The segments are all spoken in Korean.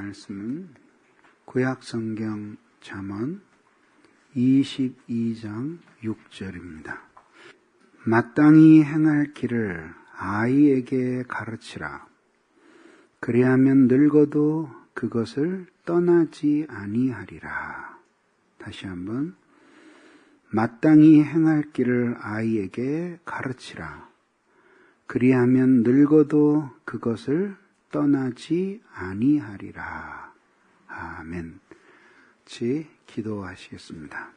말씀은 구약성경 잠언 22장 6절입니다. 마땅히 행할 길을 아이에게 가르치라. 그리하면 늙어도 그것을 떠나지 아니하리라. 다시 한번. 마땅히 행할 길을 아이에게 가르치라. 그리하면 늙어도 그것을 떠나지 아니하리라. 아멘. 같이 기도하시겠습니다.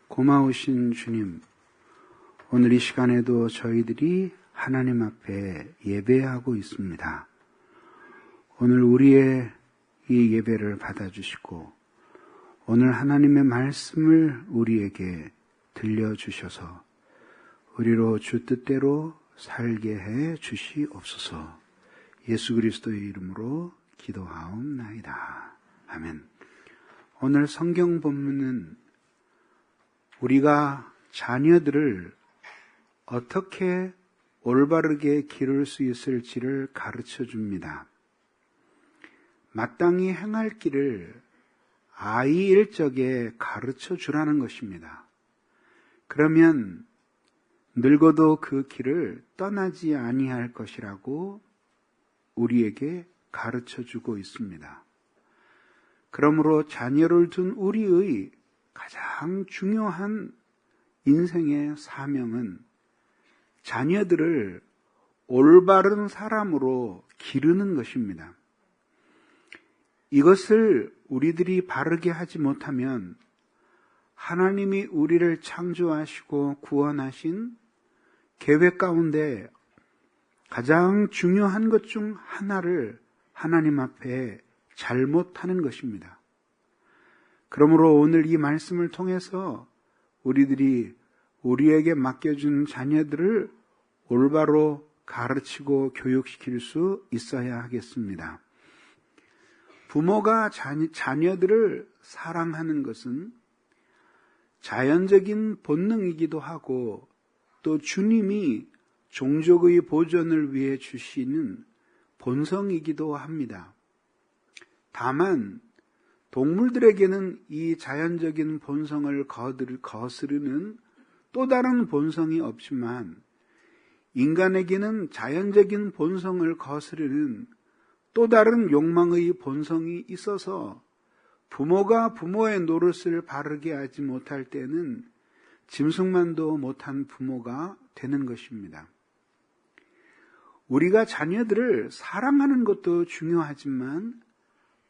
고마우신 주님, 오늘 이 시간에도 저희들이 하나님 앞에 예배하고 있습니다. 오늘 우리의 이 예배를 받아주시고 오늘 하나님의 말씀을 우리에게 들려주셔서 우리로 주 뜻대로 살게 해 주시옵소서. 예수 그리스도의 이름으로 기도하옵나이다. 아멘. 오늘 성경 본문은 우리가 자녀들을 어떻게 올바르게 기를 수 있을지를 가르쳐 줍니다. 마땅히 행할 길을 아이일 적에 가르쳐 주라는 것입니다. 그러면 늙어도 그 길을 떠나지 아니할 것이라고 우리에게 가르쳐 주고 있습니다. 그러므로 자녀를 둔 우리의 가장 중요한 인생의 사명은 자녀들을 올바른 사람으로 기르는 것입니다. 이것을 우리들이 바르게 하지 못하면 하나님이 우리를 창조하시고 구원하신 계획 가운데 가장 중요한 것 중 하나를 하나님 앞에 잘못하는 것입니다. 그러므로 오늘 이 말씀을 통해서 우리들이 우리에게 맡겨준 자녀들을 올바로 가르치고 교육시킬 수 있어야 하겠습니다. 부모가 자녀들을 사랑하는 것은 자연적인 본능이기도 하고 또 주님이 종족의 보존을 위해 주시는 본성이기도 합니다. 다만 동물들에게는 이 자연적인 본성을 거스르는 또 다른 본성이 없지만 인간에게는 자연적인 본성을 거스르는 또 다른 욕망의 본성이 있어서 부모가 부모의 노릇을 바르게 하지 못할 때는 짐승만도 못한 부모가 되는 것입니다. 우리가 자녀들을 사랑하는 것도 중요하지만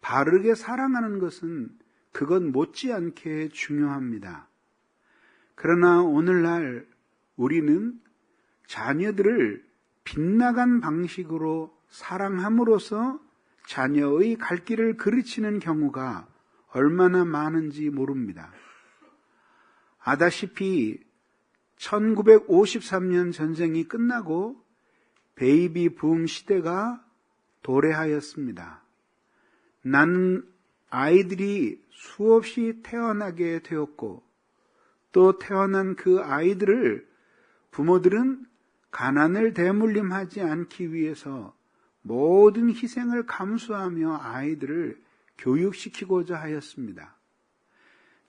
바르게 사랑하는 것은 그건 못지않게 중요합니다. 그러나 오늘날 우리는 자녀들을 빗나간 방식으로 사랑함으로써 자녀의 갈 길을 그르치는 경우가 얼마나 많은지 모릅니다. 아다시피 1953년 전쟁이 끝나고 베이비 붐 시대가 도래하였습니다. 나는 아이들이 수없이 태어나게 되었고 또 태어난 그 아이들을 부모들은 가난을 대물림하지 않기 위해서 모든 희생을 감수하며 아이들을 교육시키고자 하였습니다.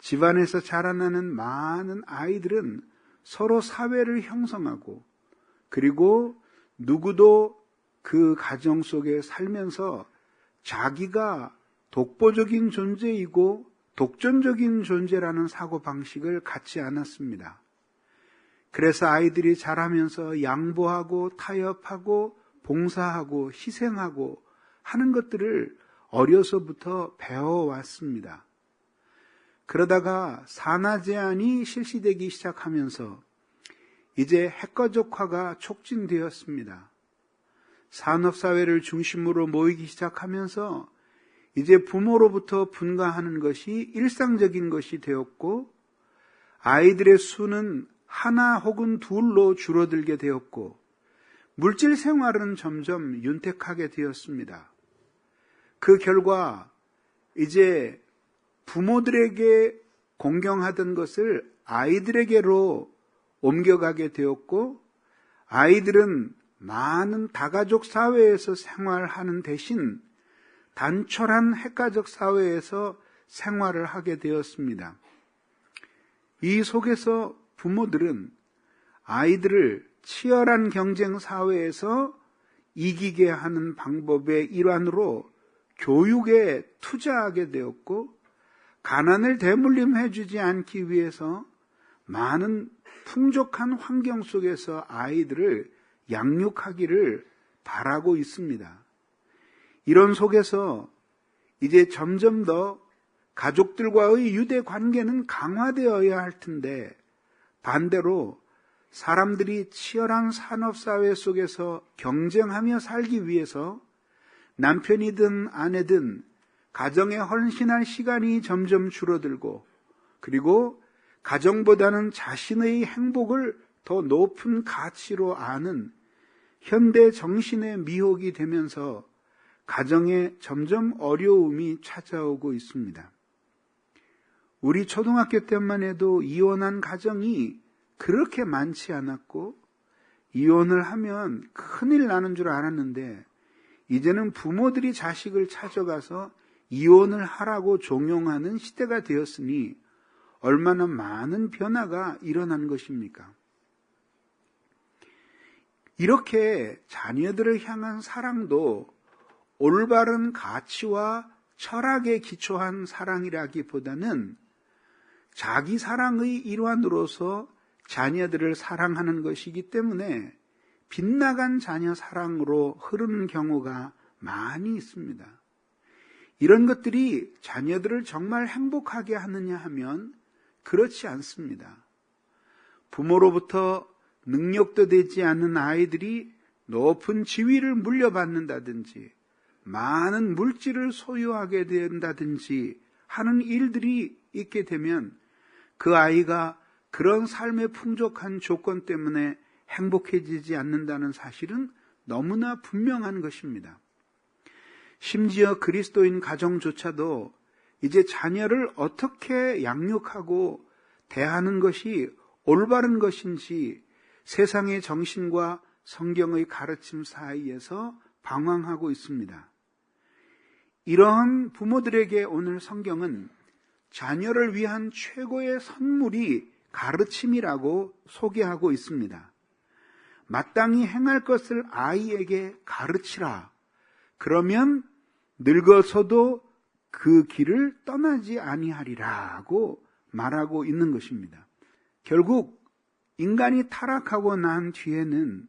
집안에서 자라나는 많은 아이들은 서로 사회를 형성하고 그리고 누구도 그 가정 속에 살면서 자기가 독보적인 존재이고 독점적인 존재라는 사고방식을 갖지 않았습니다. 그래서 아이들이 자라면서 양보하고 타협하고 봉사하고 희생하고 하는 것들을 어려서부터 배워왔습니다. 그러다가 산하 제한이 실시되기 시작하면서 이제 핵가족화가 촉진되었습니다. 산업사회를 중심으로 모이기 시작하면서 이제 부모로부터 분가하는 것이 일상적인 것이 되었고 아이들의 수는 하나 혹은 둘로 줄어들게 되었고 물질 생활은 점점 윤택하게 되었습니다. 그 결과 이제 부모들에게 공경하던 것을 아이들에게로 옮겨가게 되었고 아이들은 많은 다가족 사회에서 생활하는 대신 단촐한 핵가족 사회에서 생활을 하게 되었습니다. 이 속에서 부모들은 아이들을 치열한 경쟁 사회에서 이기게 하는 방법의 일환으로 교육에 투자하게 되었고, 가난을 대물림해 주지 않기 위해서 많은 풍족한 환경 속에서 아이들을 양육하기를 바라고 있습니다. 이런 속에서 이제 점점 더 가족들과의 유대 관계는 강화되어야 할 텐데, 반대로 사람들이 치열한 산업사회 속에서 경쟁하며 살기 위해서 남편이든 아내든 가정에 헌신할 시간이 점점 줄어들고, 그리고 가정보다는 자신의 행복을 더 높은 가치로 아는 현대 정신의 미혹이 되면서 가정에 점점 어려움이 찾아오고 있습니다. 우리 초등학교 때만 해도 이혼한 가정이 그렇게 많지 않았고, 이혼을 하면 큰일 나는 줄 알았는데, 이제는 부모들이 자식을 찾아가서 이혼을 하라고 종용하는 시대가 되었으니 얼마나 많은 변화가 일어난 것입니까? 이렇게 자녀들을 향한 사랑도 올바른 가치와 철학에 기초한 사랑이라기보다는 자기 사랑의 일환으로서 자녀들을 사랑하는 것이기 때문에 빗나간 자녀 사랑으로 흐르는 경우가 많이 있습니다. 이런 것들이 자녀들을 정말 행복하게 하느냐 하면 그렇지 않습니다. 부모로부터 능력도 되지 않는 아이들이 높은 지위를 물려받는다든지 많은 물질을 소유하게 된다든지 하는 일들이 있게 되면 그 아이가 그런 삶의 풍족한 조건 때문에 행복해지지 않는다는 사실은 너무나 분명한 것입니다. 심지어 그리스도인 가정조차도 이제 자녀를 어떻게 양육하고 대하는 것이 올바른 것인지 세상의 정신과 성경의 가르침 사이에서 방황하고 있습니다. 이러한 부모들에게 오늘 성경은 자녀를 위한 최고의 선물이 가르침이라고 소개하고 있습니다. 마땅히 행할 것을 아이에게 가르치라. 그러면 늙어서도 그 길을 떠나지 아니하리라고 말하고 있는 것입니다. 결국 인간이 타락하고 난 뒤에는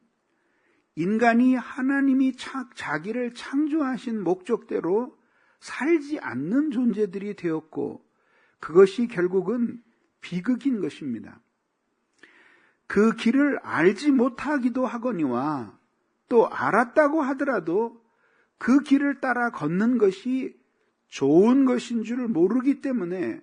인간이 하나님이 자기를 창조하신 목적대로 살지 않는 존재들이 되었고, 그것이 결국은 비극인 것입니다. 그 길을 알지 못하기도 하거니와 또 알았다고 하더라도 그 길을 따라 걷는 것이 좋은 것인 줄 모르기 때문에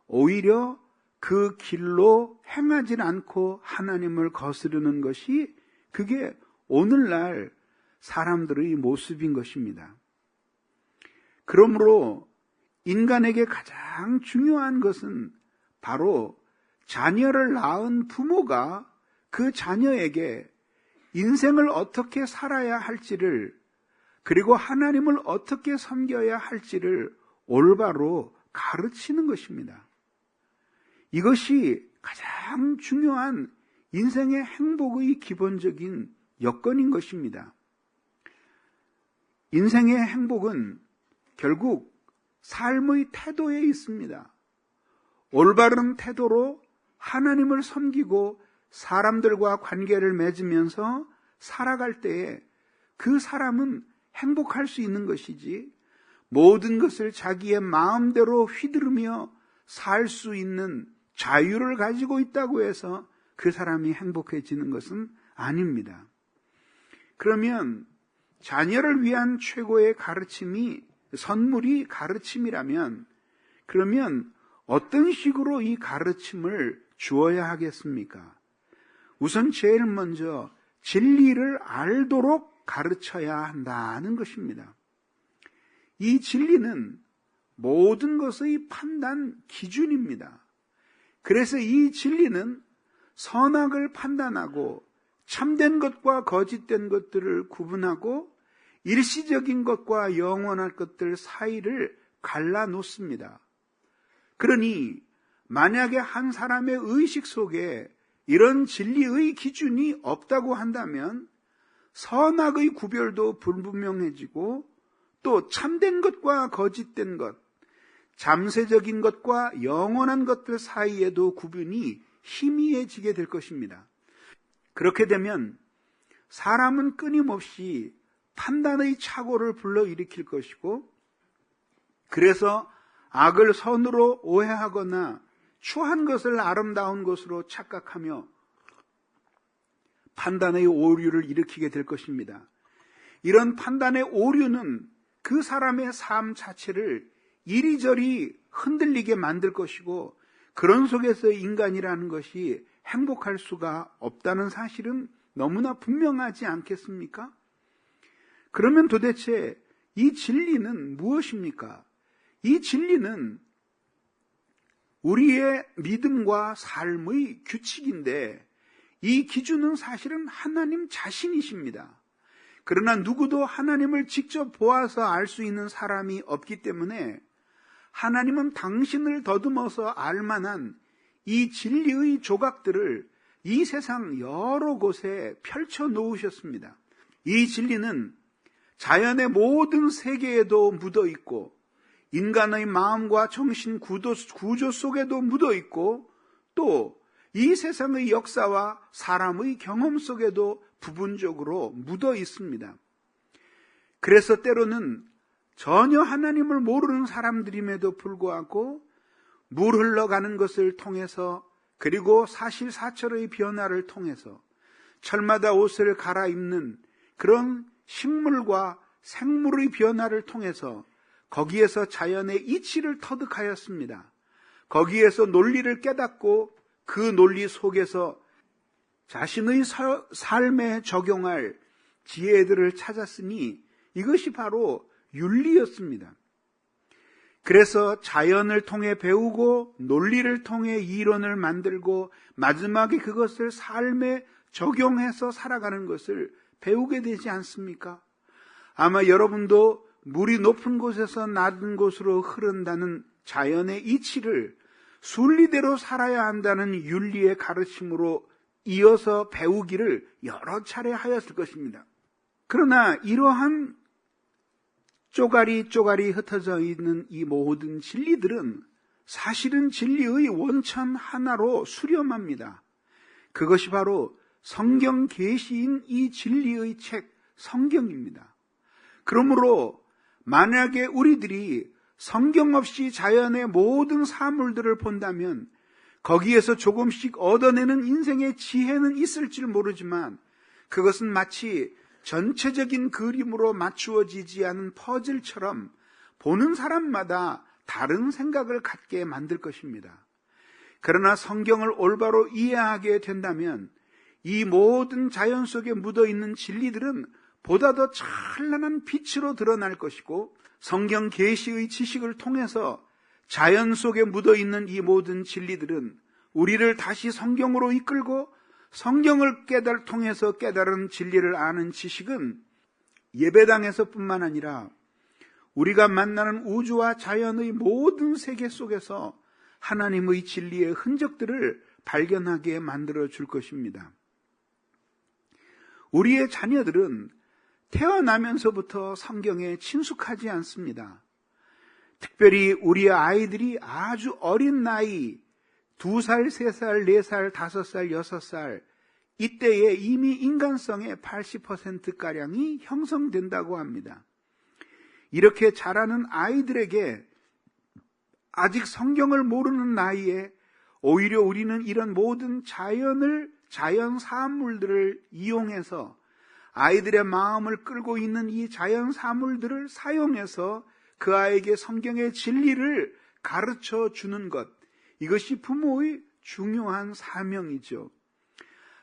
오히려 그 길로 행하지 않고 하나님을 거스르는 것이 그게 오늘날 사람들의 모습인 것입니다. 그러므로 인간에게 가장 중요한 것은 바로 자녀를 낳은 부모가 그 자녀에게 인생을 어떻게 살아야 할지를, 그리고 하나님을 어떻게 섬겨야 할지를 올바로 가르치는 것입니다. 이것이 가장 중요한 인생의 행복의 기본적인 여건인 것입니다. 인생의 행복은 결국 삶의 태도에 있습니다. 올바른 태도로 하나님을 섬기고 사람들과 관계를 맺으면서 살아갈 때에 그 사람은 행복할 수 있는 것이지, 모든 것을 자기의 마음대로 휘두르며 살 수 있는 자유를 가지고 있다고 해서 그 사람이 행복해지는 것은 아닙니다. 그러면 자녀를 위한 최고의 가르침이, 선물이 가르침이라면, 그러면 어떤 식으로 이 가르침을 주어야 하겠습니까? 우선 제일 먼저 진리를 알도록 가르쳐야 한다는 것입니다. 이 진리는 모든 것의 판단 기준입니다. 그래서 이 진리는 선악을 판단하고 참된 것과 거짓된 것들을 구분하고 일시적인 것과 영원한 것들 사이를 갈라놓습니다. 그러니 만약에 한 사람의 의식 속에 이런 진리의 기준이 없다고 한다면 선악의 구별도 불분명해지고 또 참된 것과 거짓된 것, 잠세적인 것과 영원한 것들 사이에도 구분이 희미해지게 될 것입니다. 그렇게 되면 사람은 끊임없이 판단의 착오를 불러일으킬 것이고, 그래서 악을 선으로 오해하거나 추한 것을 아름다운 것으로 착각하며 판단의 오류를 일으키게 될 것입니다. 이런 판단의 오류는 그 사람의 삶 자체를 이리저리 흔들리게 만들 것이고, 그런 속에서 인간이라는 것이 행복할 수가 없다는 사실은 너무나 분명하지 않겠습니까? 그러면 도대체 이 진리는 무엇입니까? 이 진리는 우리의 믿음과 삶의 규칙인데, 이 기준은 사실은 하나님 자신이십니다. 그러나 누구도 하나님을 직접 보아서 알 수 있는 사람이 없기 때문에 하나님은 당신을 더듬어서 알 만한 이 진리의 조각들을 이 세상 여러 곳에 펼쳐 놓으셨습니다. 이 진리는 자연의 모든 세계에도 묻어 있고, 인간의 마음과 정신 구조 속에도 묻어 있고, 또 이 세상의 역사와 사람의 경험 속에도 부분적으로 묻어 있습니다. 그래서 때로는 전혀 하나님을 모르는 사람들임에도 불구하고 물 흘러가는 것을 통해서, 그리고 사실사철의 변화를 통해서, 철마다 옷을 갈아입는 그런 식물과 생물의 변화를 통해서 거기에서 자연의 이치를 터득하였습니다. 거기에서 논리를 깨닫고 그 논리 속에서 자신의 삶에 적용할 지혜들을 찾았으니 이것이 바로 윤리였습니다. 그래서 자연을 통해 배우고 논리를 통해 이론을 만들고 마지막에 그것을 삶에 적용해서 살아가는 것을 배우게 되지 않습니까? 아마 여러분도 물이 높은 곳에서 낮은 곳으로 흐른다는 자연의 이치를 순리대로 살아야 한다는 윤리의 가르침으로 이어서 배우기를 여러 차례 하였을 것입니다. 그러나 이러한 쪼가리 흩어져 있는 이 모든 진리들은 사실은 진리의 원천 하나로 수렴합니다. 그것이 바로 성경 계시인 이 진리의 책 성경입니다. 그러므로 만약에 우리들이 성경 없이 자연의 모든 사물들을 본다면 거기에서 조금씩 얻어내는 인생의 지혜는 있을지 모르지만 그것은 마치 전체적인 그림으로 맞추어지지 않은 퍼즐처럼 보는 사람마다 다른 생각을 갖게 만들 것입니다. 그러나 성경을 올바로 이해하게 된다면 이 모든 자연 속에 묻어있는 진리들은 보다 더 찬란한 빛으로 드러날 것이고, 성경 계시의 지식을 통해서 자연 속에 묻어있는 이 모든 진리들은 우리를 다시 성경으로 이끌고, 성경을 통해서 깨달은 진리를 아는 지식은 예배당에서뿐만 아니라 우리가 만나는 우주와 자연의 모든 세계 속에서 하나님의 진리의 흔적들을 발견하게 만들어 줄 것입니다. 우리의 자녀들은 태어나면서부터 성경에 친숙하지 않습니다. 특별히 우리의 아이들이 아주 어린 나이, 2살, 3살, 4살, 5살, 6살, 이때에 이미 인간성의 80%가량이 형성된다고 합니다. 이렇게 자라는 아이들에게 아직 성경을 모르는 나이에 오히려 우리는 이런 모든 자연 사물들을 이용해서 아이들의 마음을 끌고 있는 이 자연 사물들을 사용해서 그 아이에게 성경의 진리를 가르쳐 주는 것, 이것이 부모의 중요한 사명이죠.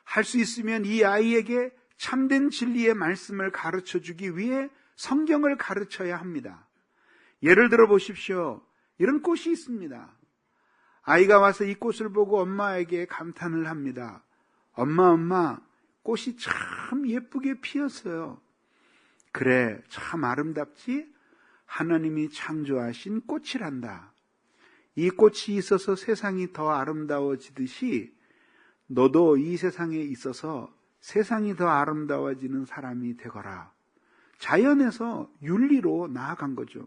할 수 있으면 이 아이에게 참된 진리의 말씀을 가르쳐 주기 위해 성경을 가르쳐야 합니다. 예를 들어 보십시오. 이런 꽃이 있습니다. 아이가 와서 이 꽃을 보고 엄마에게 감탄을 합니다. 엄마, 꽃이 참 예쁘게 피었어요. 그래, 참 아름답지? 하나님이 창조하신 꽃이란다. 이 꽃이 있어서 세상이 더 아름다워지듯이 너도 이 세상에 있어서 세상이 더 아름다워지는 사람이 되거라. 자연에서 윤리로 나아간 거죠.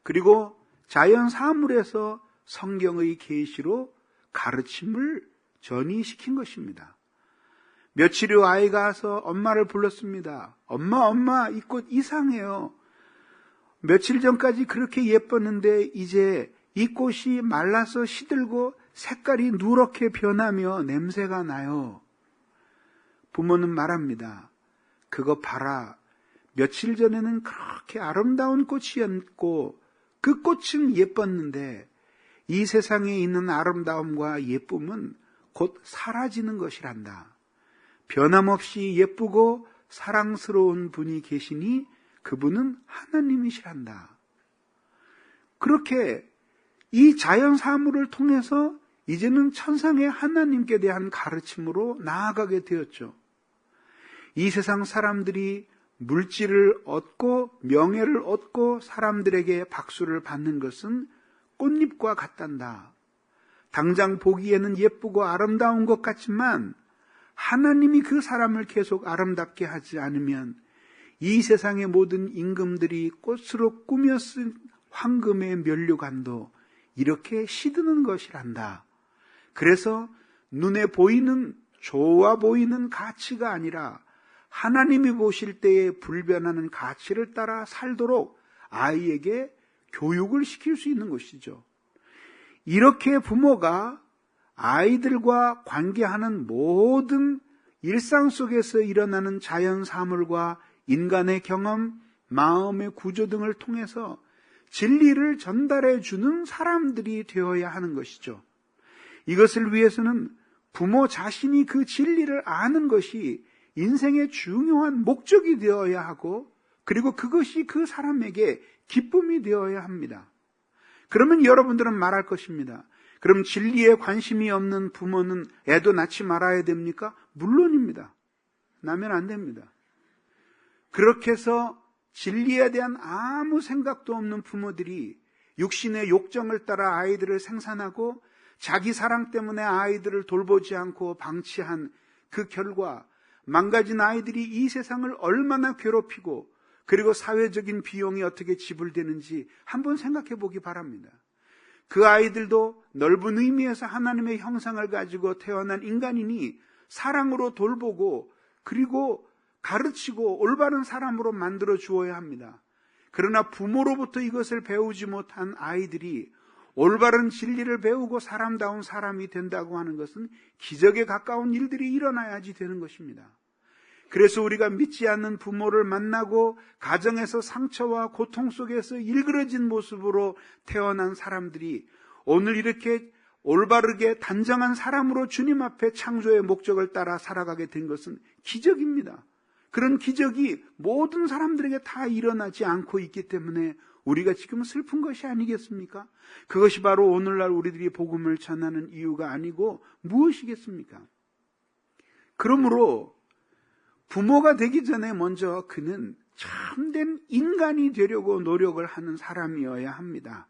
그리고 자연 사물에서 성경의 계시로 가르침을 전이시킨 것입니다. 며칠 후 아이가 와서 엄마를 불렀습니다. 엄마, 이 꽃 이상해요. 며칠 전까지 그렇게 예뻤는데 이제 이 꽃이 말라서 시들고 색깔이 누렇게 변하며 냄새가 나요. 부모는 말합니다. 그거 봐라. 며칠 전에는 그렇게 아름다운 꽃이었고 그 꽃은 예뻤는데 이 세상에 있는 아름다움과 예쁨은 곧 사라지는 것이란다. 변함없이 예쁘고 사랑스러운 분이 계시니 그분은 하나님이시란다. 그렇게 이 자연 사물을 통해서 이제는 천상의 하나님께 대한 가르침으로 나아가게 되었죠. 이 세상 사람들이 물질을 얻고 명예를 얻고 사람들에게 박수를 받는 것은 꽃잎과 같단다. 당장 보기에는 예쁘고 아름다운 것 같지만 하나님이 그 사람을 계속 아름답게 하지 않으면 이 세상의 모든 임금들이 꽃으로 꾸며 쓴 황금의 면류관도 이렇게 시드는 것이란다. 그래서 눈에 보이는 좋아 보이는 가치가 아니라 하나님이 보실 때에 불변하는 가치를 따라 살도록 아이에게 교육을 시킬 수 있는 것이죠. 이렇게 부모가 아이들과 관계하는 모든 일상 속에서 일어나는 자연 사물과 인간의 경험, 마음의 구조 등을 통해서 진리를 전달해 주는 사람들이 되어야 하는 것이죠. 이것을 위해서는 부모 자신이 그 진리를 아는 것이 인생의 중요한 목적이 되어야 하고 그리고 그것이 그 사람에게 기쁨이 되어야 합니다. 그러면 여러분들은 말할 것입니다. 그럼 진리에 관심이 없는 부모는 애도 낳지 말아야 됩니까? 물론입니다. 낳으면 안 됩니다. 그렇게 해서 진리에 대한 아무 생각도 없는 부모들이 육신의 욕정을 따라 아이들을 생산하고 자기 사랑 때문에 아이들을 돌보지 않고 방치한 그 결과 망가진 아이들이 이 세상을 얼마나 괴롭히고 그리고 사회적인 비용이 어떻게 지불되는지 한번 생각해 보기 바랍니다. 그 아이들도 넓은 의미에서 하나님의 형상을 가지고 태어난 인간이니 사랑으로 돌보고 그리고 가르치고 올바른 사람으로 만들어 주어야 합니다. 그러나 부모로부터 이것을 배우지 못한 아이들이 올바른 진리를 배우고 사람다운 사람이 된다고 하는 것은 기적에 가까운 일들이 일어나야지 되는 것입니다. 그래서 우리가 믿지 않는 부모를 만나고 가정에서 상처와 고통 속에서 일그러진 모습으로 태어난 사람들이 오늘 이렇게 올바르게 단정한 사람으로 주님 앞에 창조의 목적을 따라 살아가게 된 것은 기적입니다. 그런 기적이 모든 사람들에게 다 일어나지 않고 있기 때문에 우리가 지금 슬픈 것이 아니겠습니까? 그것이 바로 오늘날 우리들이 복음을 전하는 이유가 아니고 무엇이겠습니까? 그러므로 부모가 되기 전에 먼저 그는 참된 인간이 되려고 노력을 하는 사람이어야 합니다.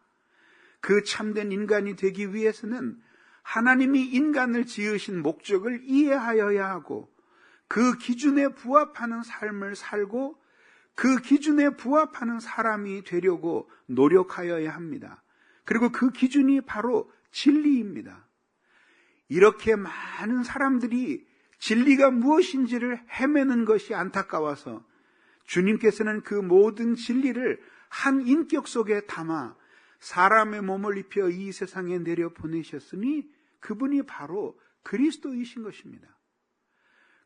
그 참된 인간이 되기 위해서는 하나님이 인간을 지으신 목적을 이해하여야 하고 그 기준에 부합하는 삶을 살고 그 기준에 부합하는 사람이 되려고 노력하여야 합니다. 그리고 그 기준이 바로 진리입니다. 이렇게 많은 사람들이 진리가 무엇인지를 헤매는 것이 안타까워서 주님께서는 그 모든 진리를 한 인격 속에 담아 사람의 몸을 입혀 이 세상에 내려보내셨으니 그분이 바로 그리스도이신 것입니다.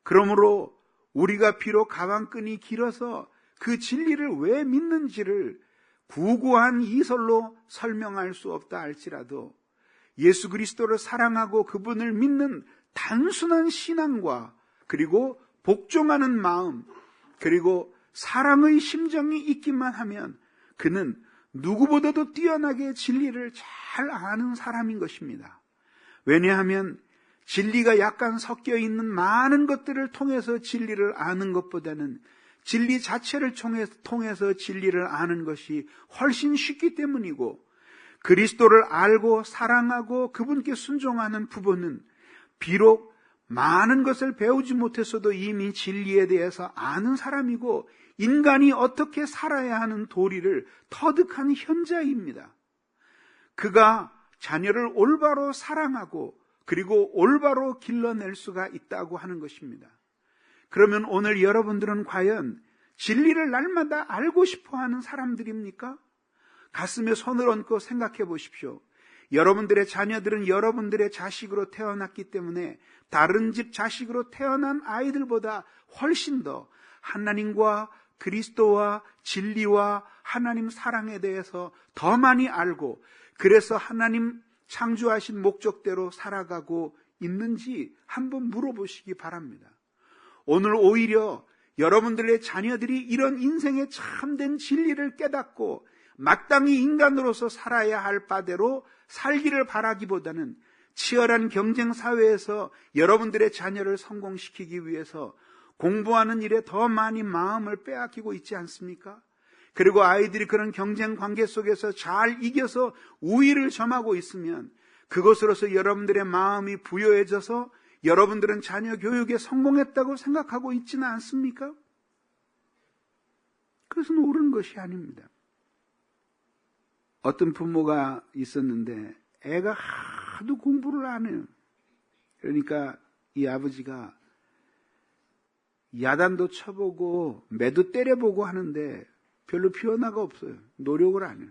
그러므로 우리가 비록 가방끈이 길어서 그 진리를 왜 믿는지를 구구한 이설로 설명할 수 없다 할지라도 예수 그리스도를 사랑하고 그분을 믿는 단순한 신앙과 그리고 복종하는 마음 그리고 사랑의 심정이 있기만 하면 그는 누구보다도 뛰어나게 진리를 잘 아는 사람인 것입니다. 왜냐하면 진리가 약간 섞여 있는 많은 것들을 통해서 진리를 아는 것보다는 진리 자체를 통해서 진리를 아는 것이 훨씬 쉽기 때문이고, 그리스도를 알고 사랑하고 그분께 순종하는 부부는 비록 많은 것을 배우지 못했어도 이미 진리에 대해서 아는 사람이고, 인간이 어떻게 살아야 하는 도리를 터득한 현자입니다. 그가 자녀를 올바로 사랑하고 그리고 올바로 길러낼 수가 있다고 하는 것입니다. 그러면 오늘 여러분들은 과연 진리를 날마다 알고 싶어하는 사람들입니까? 가슴에 손을 얹고 생각해 보십시오. 여러분들의 자녀들은 여러분들의 자식으로 태어났기 때문에 다른 집 자식으로 태어난 아이들보다 훨씬 더 하나님과 그리스도와 진리와 하나님 사랑에 대해서 더 많이 알고, 그래서 하나님 창조하신 목적대로 살아가고 있는지 한번 물어보시기 바랍니다. 오늘 오히려 여러분들의 자녀들이 이런 인생의 참된 진리를 깨닫고 마땅히 인간으로서 살아야 할 바대로 살기를 바라기보다는 치열한 경쟁 사회에서 여러분들의 자녀를 성공시키기 위해서 공부하는 일에 더 많이 마음을 빼앗기고 있지 않습니까? 그리고 아이들이 그런 경쟁 관계 속에서 잘 이겨서 우위를 점하고 있으면 그것으로서 여러분들의 마음이 부요해져서 여러분들은 자녀 교육에 성공했다고 생각하고 있지는 않습니까? 그것은 옳은 것이 아닙니다. 어떤 부모가 있었는데 애가 하도 공부를 안 해요. 그러니까 이 아버지가 야단도 쳐보고 매도 때려보고 하는데 별로 변화가 없어요. 노력을 안 해요.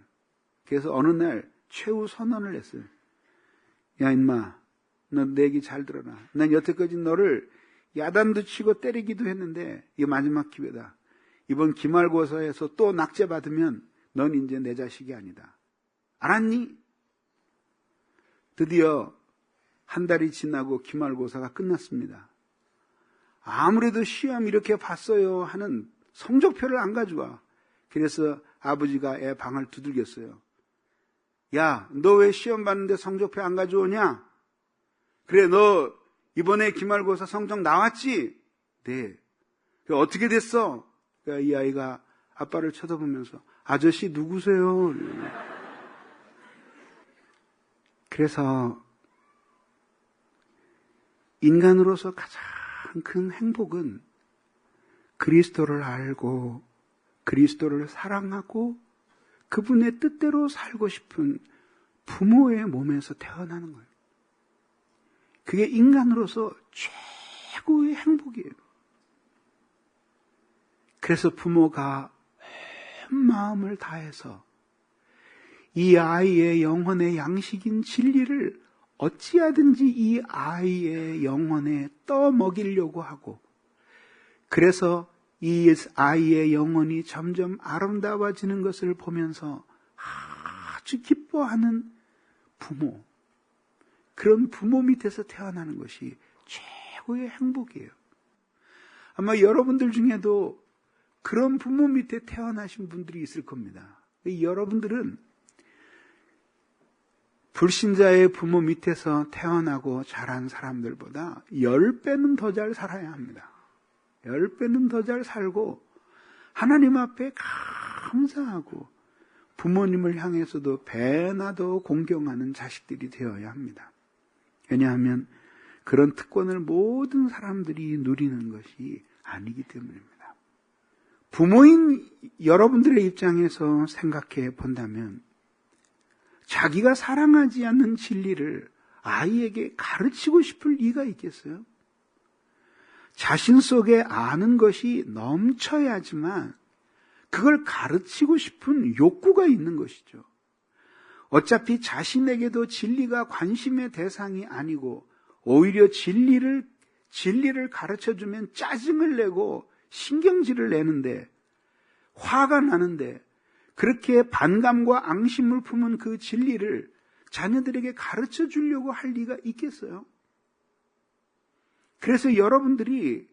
그래서 어느 날 최후 선언을 했어요. 야 인마, 너 내 얘기 잘 들어라. 난 여태까지 너를 야단도 치고 때리기도 했는데 이거 마지막 기회다. 이번 기말고사에서 또 낙제받으면 넌 이제 내 자식이 아니다. 알았니? 드디어 한 달이 지나고 기말고사가 끝났습니다. 아무래도 시험 이렇게 봤어요 하는 성적표를 안 가져와. 그래서 아버지가 애 방을 두들겼어요. 야, 너 왜 시험 봤는데 성적표 안 가져오냐? 그래, 너 이번에 기말고사 성적 나왔지? 네. 어떻게 됐어? 이 아이가 아빠를 쳐다보면서 아저씨 누구세요? 그래서 인간으로서 가장 큰 행복은 그리스도를 알고 그리스도를 사랑하고 그분의 뜻대로 살고 싶은 부모의 몸에서 태어나는 거예요. 그게 인간으로서 최고의 행복이에요. 그래서 부모가 온 마음을 다해서 이 아이의 영혼의 양식인 진리를 어찌하든지 이 아이의 영혼에 떠먹이려고 하고, 그래서 이 아이의 영혼이 점점 아름다워지는 것을 보면서 아주 기뻐하는 부모, 그런 부모 밑에서 태어나는 것이 최고의 행복이에요. 아마 여러분들 중에도 그런 부모 밑에 태어나신 분들이 있을 겁니다. 여러분들은 불신자의 부모 밑에서 태어나고 자란 사람들보다 10배는 더 잘 살아야 합니다. 10배는 더 잘 살고 하나님 앞에 감사하고 부모님을 향해서도 배나 더 공경하는 자식들이 되어야 합니다. 왜냐하면 그런 특권을 모든 사람들이 누리는 것이 아니기 때문입니다. 부모인 여러분들의 입장에서 생각해 본다면 자기가 사랑하지 않는 진리를 아이에게 가르치고 싶을 리가 있겠어요? 자신 속에 아는 것이 넘쳐야지만 그걸 가르치고 싶은 욕구가 있는 것이죠. 어차피 자신에게도 진리가 관심의 대상이 아니고 오히려 진리를 가르쳐주면 짜증을 내고 신경질을 내는데, 화가 나는데, 그렇게 반감과 앙심을 품은 그 진리를 자녀들에게 가르쳐 주려고 할 리가 있겠어요? 그래서 여러분들이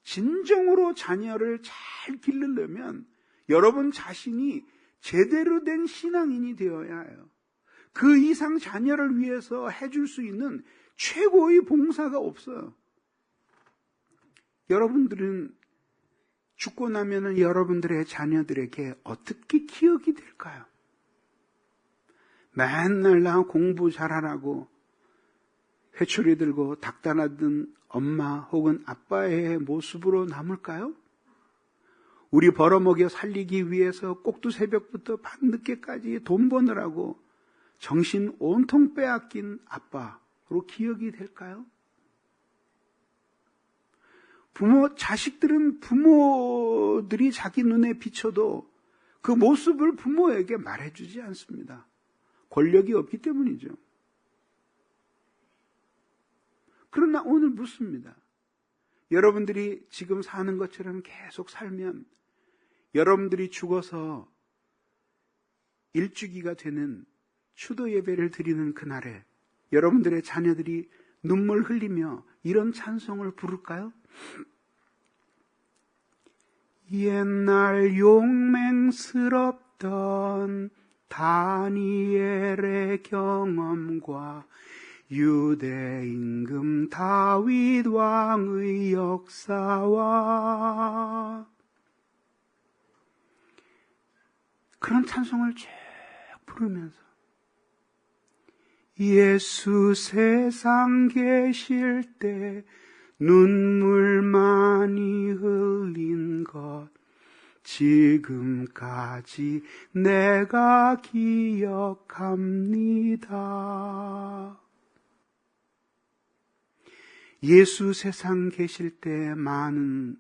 진정으로 자녀를 잘 기르려면 여러분 자신이 제대로 된 신앙인이 되어야 해요. 그 이상 자녀를 위해서 해줄 수 있는 최고의 봉사가 없어요. 여러분들은 죽고 나면은 여러분들의 자녀들에게 어떻게 기억이 될까요? 맨날 나 공부 잘하라고 회초리 들고 닥달하던 엄마 혹은 아빠의 모습으로 남을까요? 우리 벌어먹여 살리기 위해서 꼭두 새벽부터 밤늦게까지 돈 버느라고 정신 온통 빼앗긴 아빠로 기억이 될까요? 자식들은 부모들이 자기 눈에 비춰도 그 모습을 부모에게 말해주지 않습니다. 권력이 없기 때문이죠. 그러나 오늘 묻습니다. 여러분들이 지금 사는 것처럼 계속 살면 여러분들이 죽어서 일주기가 되는 추도 예배를 드리는 그날에 여러분들의 자녀들이 눈물 흘리며 이런 찬송을 부를까요? 옛날 용맹스럽던 다니엘의 경험과 유대 임금 다윗 왕의 역사와 그런 찬송을 쭉 부르면서 예수 세상 계실 때 눈물 많이 흘린 것 지금까지 내가 기억합니다. 예수 세상 계실 때 많은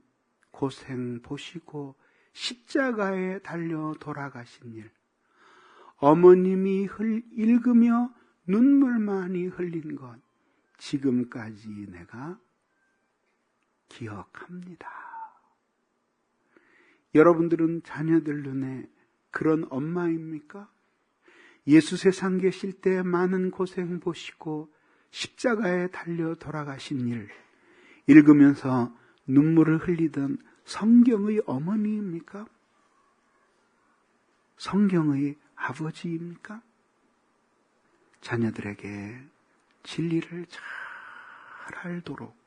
고생 보시고 십자가에 달려 돌아가신 일, 어머님이 읽으며 눈물 많이 흘린 것 지금까지 내가 기억합니다. 여러분들은 자녀들 눈에 그런 엄마입니까? 예수 세상 계실 때 많은 고생 보시고 십자가에 달려 돌아가신 일 읽으면서 눈물을 흘리던 성경의 어머니입니까? 성경의 아버지입니까? 자녀들에게 진리를 잘 알도록,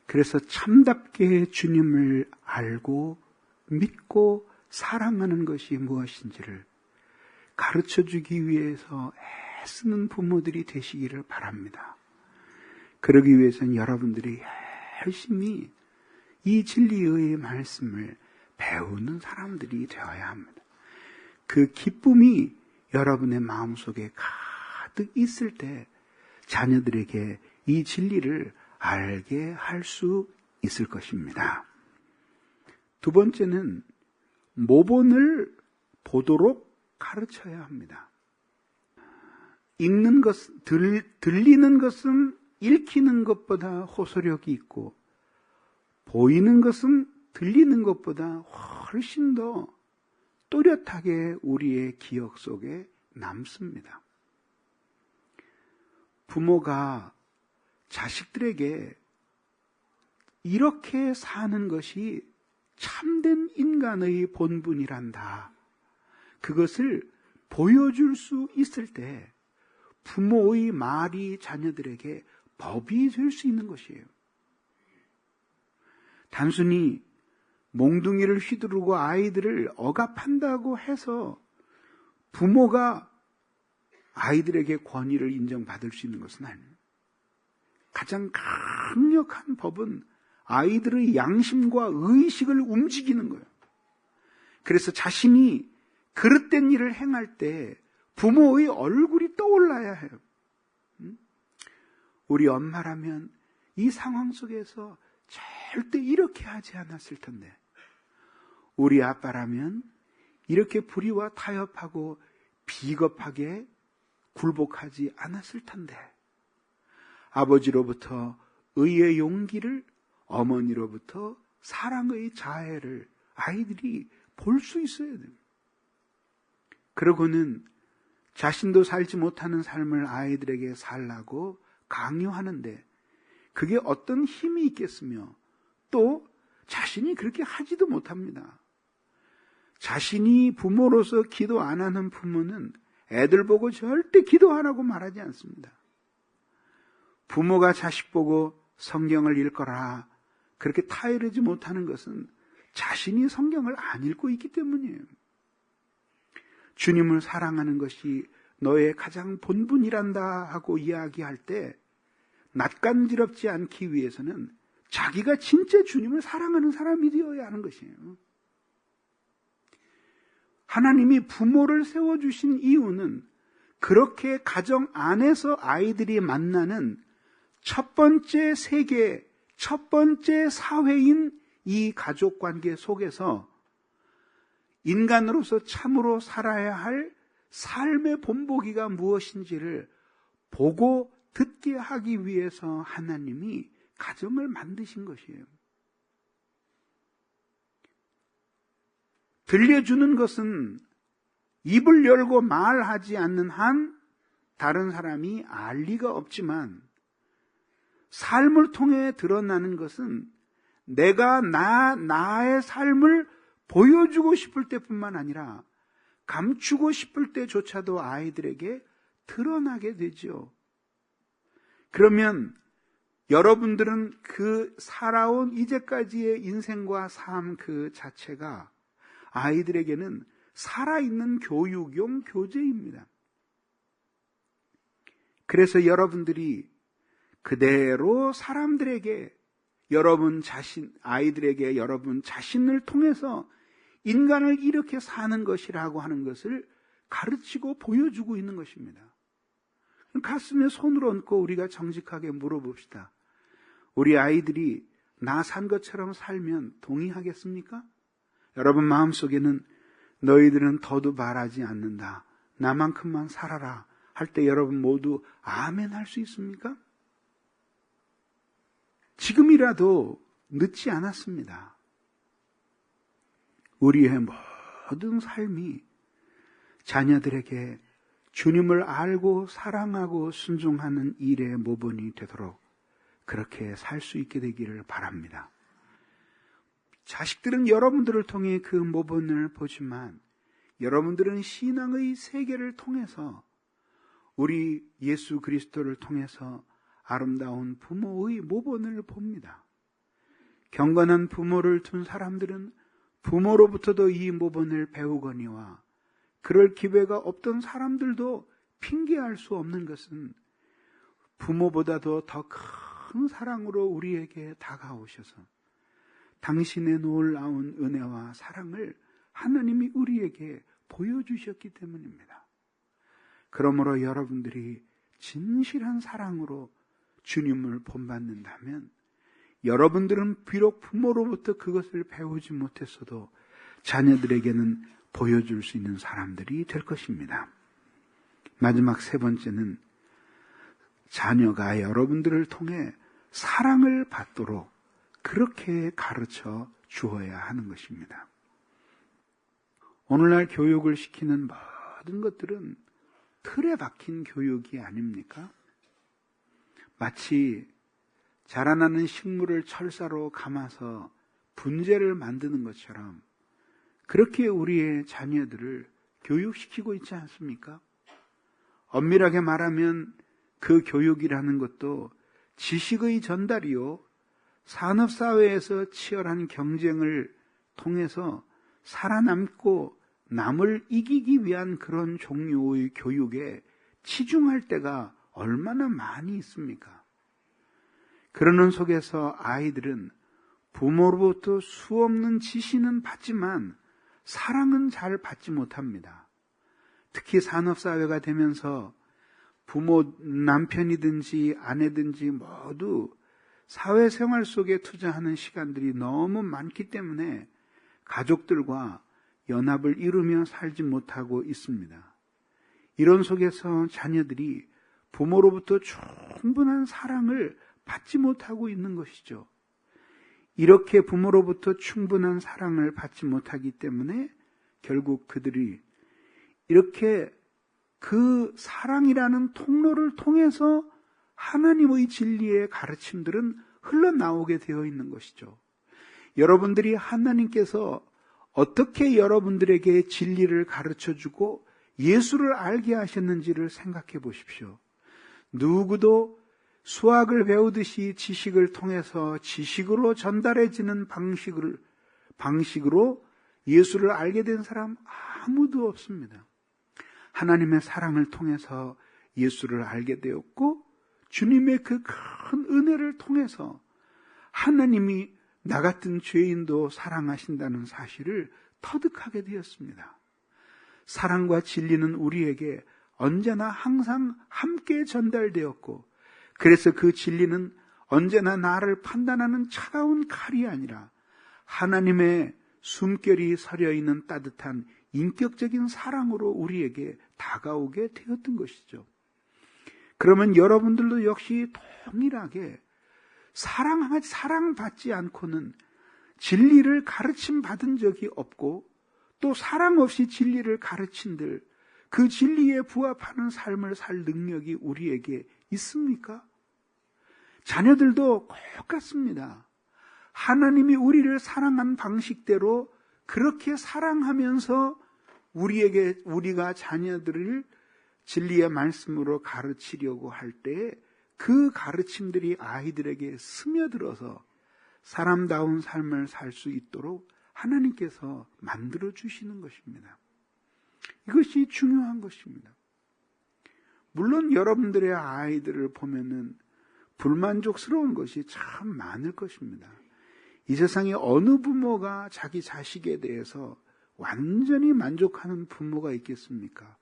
그래서 참답게 주님을 알고 믿고 사랑하는 것이 무엇인지를 가르쳐주기 위해서 애쓰는 부모들이 되시기를 바랍니다. 그러기 위해서는 여러분들이 열심히 이 진리의 말씀을 배우는 사람들이 되어야 합니다. 그 기쁨이 여러분의 마음속에 가득 있을 때 자녀들에게 이 진리를 알게 할 수 있을 것입니다. 두 번째는 모본을 보도록 가르쳐야 합니다. 읽는 것, 들리는 것은 읽히는 것보다 호소력이 있고 보이는 것은 들리는 것보다 훨씬 더 또렷하게 우리의 기억 속에 남습니다. 부모가 자식들에게 이렇게 사는 것이 참된 인간의 본분이란다, 그것을 보여줄 수 있을 때 부모의 말이 자녀들에게 법이 될 수 있는 것이에요. 단순히 몽둥이를 휘두르고 아이들을 억압한다고 해서 부모가 아이들에게 권위를 인정받을 수 있는 것은 아니에요. 가장 강력한 법은 아이들의 양심과 의식을 움직이는 거예요. 그래서 자신이 그릇된 일을 행할 때 부모의 얼굴이 떠올라야 해요. 우리 엄마라면 이 상황 속에서 절대 이렇게 하지 않았을 텐데, 우리 아빠라면 이렇게 불의와 타협하고 비겁하게 굴복하지 않았을 텐데, 아버지로부터 의의 용기를, 어머니로부터 사랑의 자애를 아이들이 볼 수 있어야 돼요. 그러고는 자신도 살지 못하는 삶을 아이들에게 살라고 강요하는데 그게 어떤 힘이 있겠으며, 또 자신이 그렇게 하지도 못합니다. 자신이 부모로서 기도 안 하는 부모는 애들 보고 절대 기도하라고 말하지 않습니다. 부모가 자식 보고 성경을 읽거라, 그렇게 타이르지 못하는 것은 자신이 성경을 안 읽고 있기 때문이에요. 주님을 사랑하는 것이 너의 가장 본분이란다 하고 이야기할 때 낯간지럽지 않기 위해서는 자기가 진짜 주님을 사랑하는 사람이 되어야 하는 것이에요. 하나님이 부모를 세워주신 이유는 그렇게 가정 안에서 아이들이 만나는 첫 번째 세계, 첫 번째 사회인 이 가족 관계 속에서 인간으로서 참으로 살아야 할 삶의 본보기가 무엇인지를 보고 듣게 하기 위해서 하나님이 가정을 만드신 것이에요. 들려주는 것은 입을 열고 말하지 않는 한 다른 사람이 알 리가 없지만 삶을 통해 드러나는 것은 내가 나의 삶을 보여주고 싶을 때뿐만 아니라 감추고 싶을 때조차도 아이들에게 드러나게 되죠. 그러면 여러분들은 그 살아온 이제까지의 인생과 삶 그 자체가 아이들에게는 살아있는 교육용 교재입니다. 그래서 여러분들이 그대로 사람들에게 아이들에게 여러분 자신을 통해서 인간을 이렇게 사는 것이라고 하는 것을 가르치고 보여주고 있는 것입니다. 가슴에 손을 얹고 우리가 정직하게 물어봅시다. 우리 아이들이 나 산 것처럼 살면 동의하겠습니까? 여러분 마음속에는 너희들은 더도 말하지 않는다. 나만큼만 살아라. 할 때 여러분 모두 아멘 할 수 있습니까? 지금이라도 늦지 않았습니다. 우리의 모든 삶이 자녀들에게 주님을 알고 사랑하고 순종하는 일의 모본이 되도록 그렇게 살 수 있게 되기를 바랍니다. 자식들은 여러분들을 통해 그 모본을 보지만 여러분들은 신앙의 세계를 통해서 우리 예수 그리스도를 통해서 아름다운 부모의 모본을 봅니다. 경건한 부모를 둔 사람들은 부모로부터도 이 모본을 배우거니와 그럴 기회가 없던 사람들도 핑계할 수 없는 것은 부모보다도 더 큰 사랑으로 우리에게 다가오셔서 당신의 놀라운 은혜와 사랑을 하나님이 우리에게 보여주셨기 때문입니다. 그러므로 여러분들이 진실한 사랑으로 주님을 본받는다면 여러분들은 비록 부모로부터 그것을 배우지 못했어도 자녀들에게는 보여줄 수 있는 사람들이 될 것입니다. 마지막 세 번째는 자녀가 여러분들을 통해 사랑을 받도록 그렇게 가르쳐 주어야 하는 것입니다. 오늘날 교육을 시키는 모든 것들은 틀에 박힌 교육이 아닙니까? 마치 자라나는 식물을 철사로 감아서 분재를 만드는 것처럼 그렇게 우리의 자녀들을 교육시키고 있지 않습니까? 엄밀하게 말하면 그 교육이라는 것도 지식의 전달이요, 산업사회에서 치열한 경쟁을 통해서 살아남고 남을 이기기 위한 그런 종류의 교육에 치중할 때가 얼마나 많이 있습니까? 그러는 속에서 아이들은 부모로부터 수없는 지시는 받지만 사랑은 잘 받지 못합니다. 특히 산업사회가 되면서 부모, 남편이든지 아내든지 모두 사회생활 속에 투자하는 시간들이 너무 많기 때문에 가족들과 연합을 이루며 살지 못하고 있습니다. 이런 속에서 자녀들이 부모로부터 충분한 사랑을 받지 못하고 있는 것이죠. 이렇게 부모로부터 충분한 사랑을 받지 못하기 때문에 결국 그들이 이렇게 그 사랑이라는 통로를 통해서 하나님의 진리의 가르침들은 흘러나오게 되어 있는 것이죠. 여러분들이 하나님께서 어떻게 여러분들에게 진리를 가르쳐주고 예수를 알게 하셨는지를 생각해 보십시오. 누구도 수학을 배우듯이 지식을 통해서 지식으로 전달해지는 방식으로 예수를 알게 된 사람 아무도 없습니다. 하나님의 사랑을 통해서 예수를 알게 되었고, 주님의 그 큰 은혜를 통해서 하나님이 나 같은 죄인도 사랑하신다는 사실을 터득하게 되었습니다. 사랑과 진리는 우리에게 언제나 항상 함께 전달되었고, 그래서 그 진리는 언제나 나를 판단하는 차가운 칼이 아니라 하나님의 숨결이 서려 있는 따뜻한 인격적인 사랑으로 우리에게 다가오게 되었던 것이죠. 그러면 여러분들도 역시 동일하게 사랑받지 않고는 진리를 가르침 받은 적이 없고, 또 사랑 없이 진리를 가르친들 그 진리에 부합하는 삶을 살 능력이 우리에게 있습니까? 자녀들도 똑같습니다. 하나님이 우리를 사랑한 방식대로 그렇게 사랑하면서 우리가 자녀들을 진리의 말씀으로 가르치려고 할 때 그 가르침들이 아이들에게 스며들어서 사람다운 삶을 살 수 있도록 하나님께서 만들어 주시는 것입니다. 이것이 중요한 것입니다. 물론 여러분들의 아이들을 보면은 불만족스러운 것이 참 많을 것입니다. 이 세상에 어느 부모가 자기 자식에 대해서 완전히 만족하는 부모가 있겠습니까?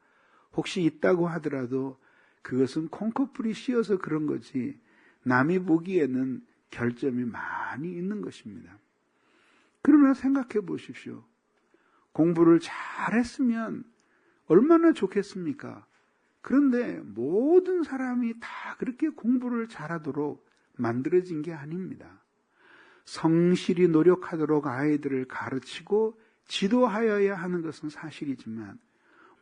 혹시 있다고 하더라도 그것은 콩커풀이 씌어서 그런 거지, 남이 보기에는 결점이 많이 있는 것입니다. 그러나 생각해 보십시오. 공부를 잘했으면 얼마나 좋겠습니까? 그런데 모든 사람이 다 그렇게 공부를 잘하도록 만들어진 게 아닙니다. 성실히 노력하도록 아이들을 가르치고 지도하여야 하는 것은 사실이지만,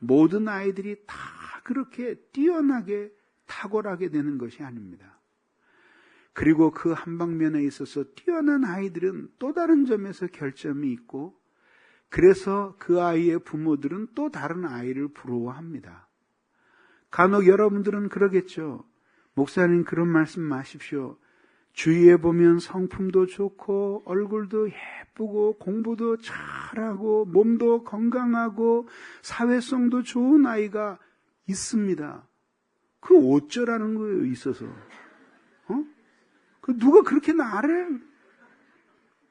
모든 아이들이 다 그렇게 뛰어나게 탁월하게 되는 것이 아닙니다. 그리고 그 한 방면에 있어서 뛰어난 아이들은 또 다른 점에서 결점이 있고, 그래서 그 아이의 부모들은 또 다른 아이를 부러워합니다. 간혹 여러분들은 그러겠죠. 목사님, 그런 말씀 마십시오. 주위에 보면 성품도 좋고 얼굴도 예쁘고 공부도 잘하고 몸도 건강하고 사회성도 좋은 아이가 있습니다. 그 어쩌라는 거예요, 있어서. 누가 그렇게 나를?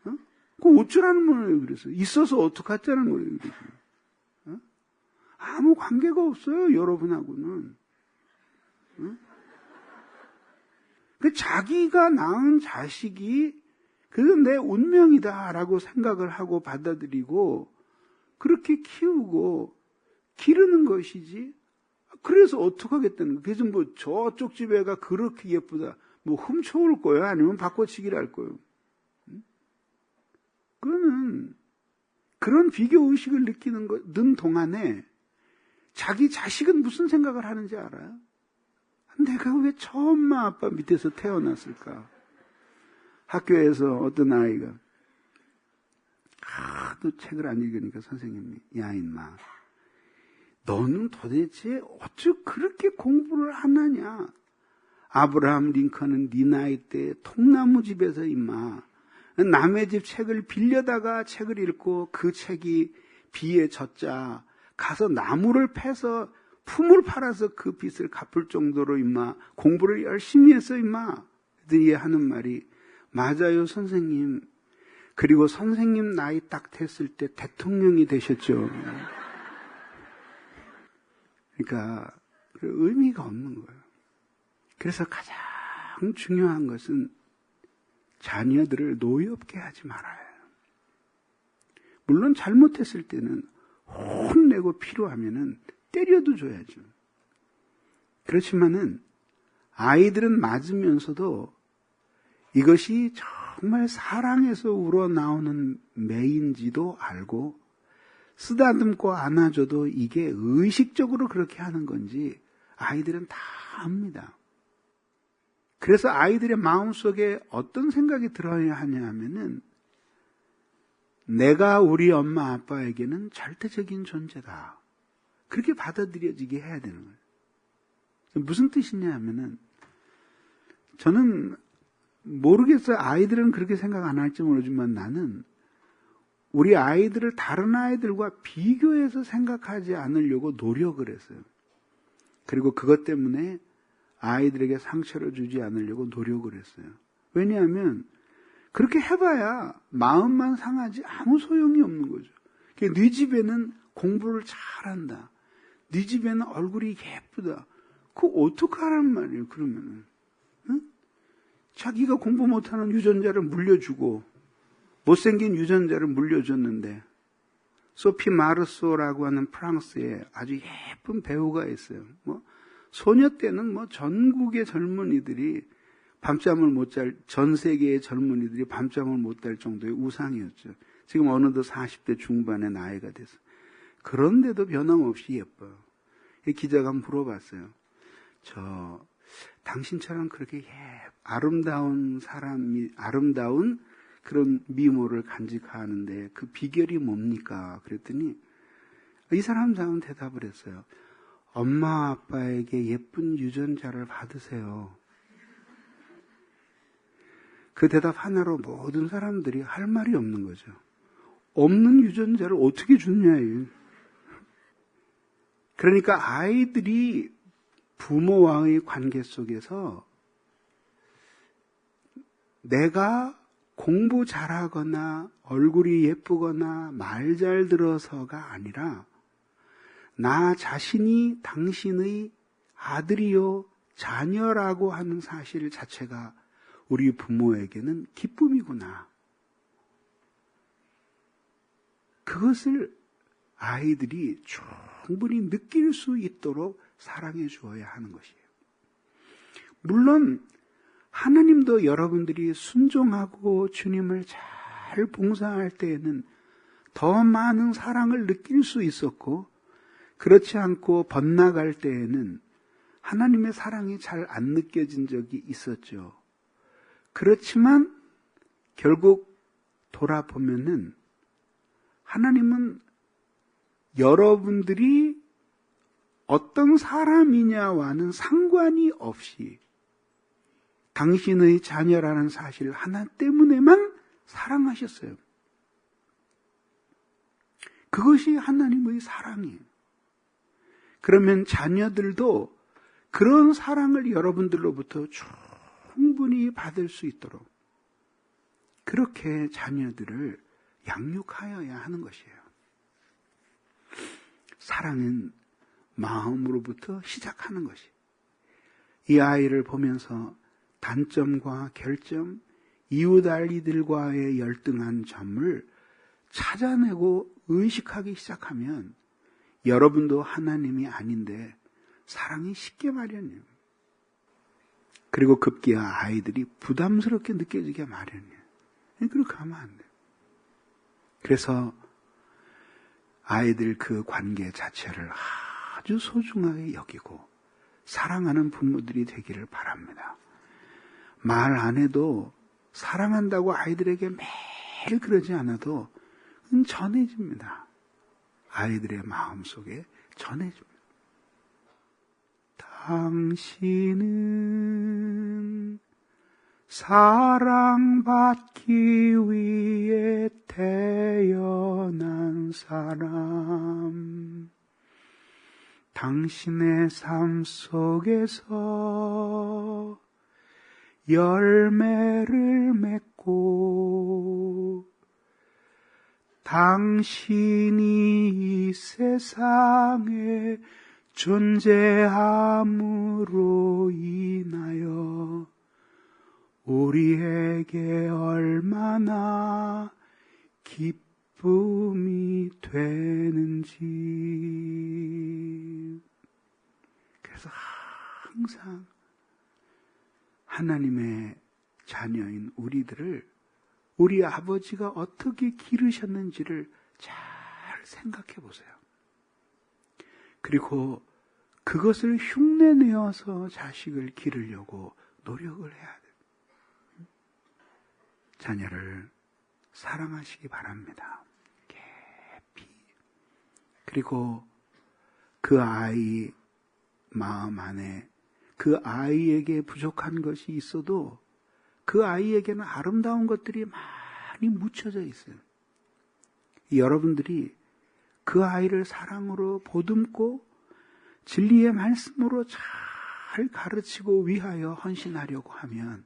그 어쩌라는 거예요, 그래서. 있어서 어떡하자는 거예요, 그래서. 아무 관계가 없어요, 여러분하고는. 그 자기가 낳은 자식이 그래서 내 운명이다라고 생각을 하고 받아들이고 그렇게 키우고 기르는 것이지. 그래서 어떡하겠다는 거예요. 그래서 뭐 저쪽 집 애가 그렇게 예쁘다. 뭐 훔쳐올 거예요? 아니면 바꿔치기를 할 거예요? 그거는 그런 비교의식을 느끼는 동안에 자기 자식은 무슨 생각을 하는지 알아요? 내가 왜 저 엄마 아빠 밑에서 태어났을까? 학교에서 어떤 아이가 하도 책을 안 읽으니까 선생님이, 야 임마, 너는 도대체 어째 그렇게 공부를 안 하냐? 아브라함 링컨은 네 나이 때 통나무집에서 임마 남의 집 책을 빌려다가 책을 읽고 그 책이 비에 젖자 가서 나무를 패서 품을 팔아서 그 빚을 갚을 정도로 임마 공부를 열심히 했어 임마. 그들이 하는 말이, 맞아요 선생님. 그리고 선생님 나이 딱 됐을 때 대통령이 되셨죠. 그러니까 의미가 없는 거예요. 그래서 가장 중요한 것은 자녀들을 노엽게 하지 말아요. 물론 잘못했을 때는 혼내고 필요하면은 때려도 줘야죠. 그렇지만은 아이들은 맞으면서도 이것이 정말 사랑에서 우러나오는 매인지도 알고 쓰다듬고 안아줘도 이게 의식적으로 그렇게 하는 건지 아이들은 다 압니다. 그래서 아이들의 마음속에 어떤 생각이 들어야 하냐 하면은 내가 우리 엄마 아빠에게는 절대적인 존재다. 그렇게 받아들여지게 해야 되는 거예요. 무슨 뜻이냐 하면은 저는 모르겠어요. 아이들은 그렇게 생각 안 할지 모르지만 나는 우리 아이들을 다른 아이들과 비교해서 생각하지 않으려고 노력을 했어요. 그리고 그것 때문에 아이들에게 상처를 주지 않으려고 노력을 했어요. 왜냐하면 그렇게 해봐야 마음만 상하지 아무 소용이 없는 거죠. 네 집에는 공부를 잘한다. 네 집에는 얼굴이 예쁘다. 그거 어떡하란 말이에요, 그러면은. 응? 자기가 공부 못하는 유전자를 물려주고 못생긴 유전자를 물려줬는데 소피 마르소라고 하는 프랑스에 아주 예쁜 배우가 있어요. 소녀 때는 전국의 젊은이들이 밤잠을 못 잘, 전 세계의 젊은이들이 밤잠을 못 잘 정도의 우상이었죠. 지금 어느덧 40대 중반의 나이가 돼서. 그런데도 변함없이 예뻐요. 이 기자가 물어봤어요. 당신처럼 그렇게 아름다운 사람이, 아름다운 그런 미모를 간직하는데 그 비결이 뭡니까? 그랬더니 이 사람은 대답을 했어요. 엄마 아빠에게 예쁜 유전자를 받으세요. 그 대답 하나로 모든 사람들이 할 말이 없는 거죠. 없는 유전자를 어떻게 주느냐. 그러니까 아이들이 부모와의 관계 속에서 내가 공부 잘하거나 얼굴이 예쁘거나 말 잘 들어서가 아니라 나 자신이 당신의 아들이요 자녀라고 하는 사실 자체가 우리 부모에게는 기쁨이구나. 그것을 아이들이 충분히 느낄 수 있도록 사랑해 주어야 하는 것이에요. 물론 하나님도 여러분들이 순종하고 주님을 잘 봉사할 때에는 더 많은 사랑을 느낄 수 있었고, 그렇지 않고 번나갈 때에는 하나님의 사랑이 잘 안 느껴진 적이 있었죠. 그렇지만 결국 돌아보면은 하나님은 여러분들이 어떤 사람이냐와는 상관이 없이 당신의 자녀라는 사실 하나 때문에만 사랑하셨어요. 그것이 하나님의 사랑이에요. 그러면 자녀들도 그런 사랑을 여러분들로부터 충분히 받을 수 있도록 그렇게 자녀들을 양육하여야 하는 것이에요. 사랑은 마음으로부터 시작하는 것이에요. 이 아이를 보면서 단점과 결점, 이웃 아이들과의 열등한 점을 찾아내고 의식하기 시작하면 여러분도 하나님이 아닌데 사랑이 쉽게 마련이에요. 그리고 급기야 아이들이 부담스럽게 느껴지게 마련이에요. 그렇게 하면 안 돼요. 그래서 아이들 그 관계 자체를 아주 소중하게 여기고 사랑하는 부모들이 되기를 바랍니다. 말 안 해도 사랑한다고 아이들에게 매일 그러지 않아도 전해집니다. 아이들의 마음속에 전해집니다. 당신은 사랑받기 위해 태어난 사람, 당신의 삶 속에서 열매를 맺고 당신이 이 세상에 존재함으로 인하여 우리에게 얼마나 기쁨이 되는지. 그래서 항상 하나님의 자녀인 우리들을 우리 아버지가 어떻게 기르셨는지를 잘 생각해 보세요. 그리고 그것을 흉내내어서 자식을 기르려고 노력을 해야 돼요. 자녀를 사랑하시기 바랍니다. 깊이. 그리고 그 아이 마음 안에 그 아이에게 부족한 것이 있어도 그 아이에게는 아름다운 것들이 많이 묻혀져 있어요. 여러분들이 그 아이를 사랑으로 보듬고 진리의 말씀으로 잘 가르치고 위하여 헌신하려고 하면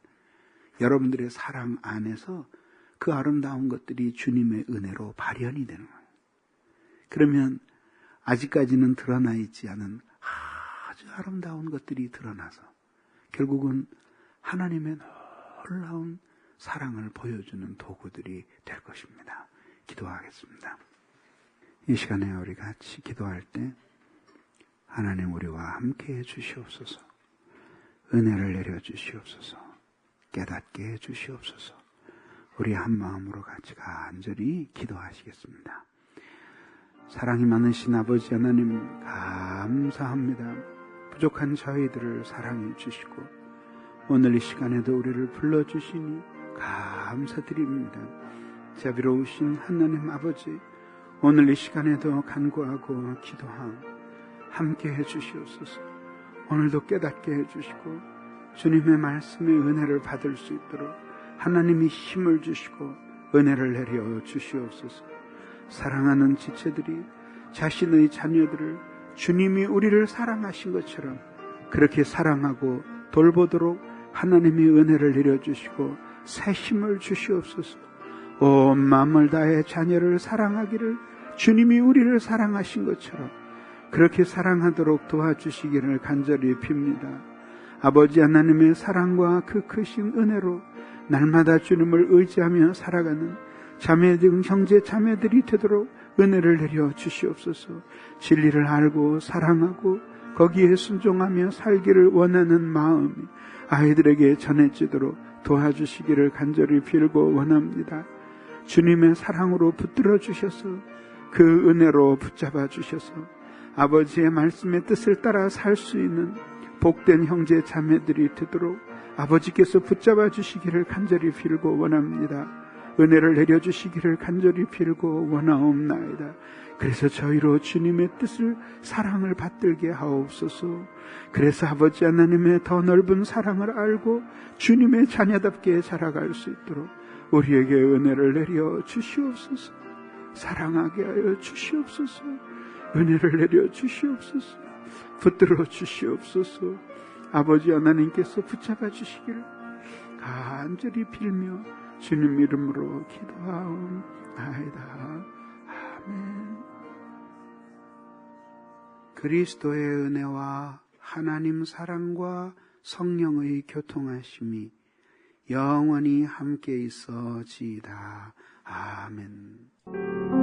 여러분들의 사랑 안에서 그 아름다운 것들이 주님의 은혜로 발현이 되는 거예요. 그러면 아직까지는 드러나 있지 않은 아주 아름다운 것들이 드러나서 결국은 하나님의 놀라운 사랑을 보여주는 도구들이 될 것입니다. 기도하겠습니다. 이 시간에 우리 같이 기도할 때 하나님 우리와 함께 해 주시옵소서. 은혜를 내려 주시옵소서. 깨닫게 해 주시옵소서. 우리 한 마음으로 같이 간절히 기도하시겠습니다. 사랑이 많으신 아버지 하나님 감사합니다. 부족한 저희들을 사랑해 주시고 오늘 이 시간에도 우리를 불러주시니 감사드립니다. 자비로우신 하나님 아버지, 오늘 이 시간에도 간구하고 기도하오 함께 해주시옵소서. 오늘도 깨닫게 해주시고 주님의 말씀의 은혜를 받을 수 있도록 하나님이 힘을 주시고 은혜를 내려 주시옵소서. 사랑하는 지체들이 자신의 자녀들을 주님이 우리를 사랑하신 것처럼 그렇게 사랑하고 돌보도록 하나님이 은혜를 내려주시고 새 힘을 주시옵소서. 온 마음을 다해 자녀를 사랑하기를 주님이 우리를 사랑하신 것처럼 그렇게 사랑하도록 도와주시기를 간절히 빕니다. 아버지 하나님의 사랑과 그 크신 은혜로 날마다 주님을 의지하며 살아가는 자매 등 형제 자매들이 되도록 은혜를 내려 주시옵소서. 진리를 알고 사랑하고 거기에 순종하며 살기를 원하는 마음이 아이들에게 전해지도록 도와주시기를 간절히 빌고 원합니다. 주님의 사랑으로 붙들어 주셔서 그 은혜로 붙잡아 주셔서 아버지의 말씀의 뜻을 따라 살 수 있는 복된 형제 자매들이 되도록 아버지께서 붙잡아 주시기를 간절히 빌고 원합니다. 은혜를 내려주시기를 간절히 빌고 원하옵나이다. 그래서 저희로 주님의 뜻을 사랑을 받들게 하옵소서. 그래서 아버지 하나님의 더 넓은 사랑을 알고 주님의 자녀답게 자라갈 수 있도록 우리에게 은혜를 내려 주시옵소서. 사랑하게 하여 주시옵소서. 은혜를 내려 주시옵소서. 붙들어 주시옵소서. 아버지 하나님께서 붙잡아 주시기를 간절히 빌며 주님 이름으로 기도하옵나이다. 아멘. 그리스도의 은혜와 하나님 사랑과 성령의 교통하심이 영원히 함께 있어지이다. 아멘.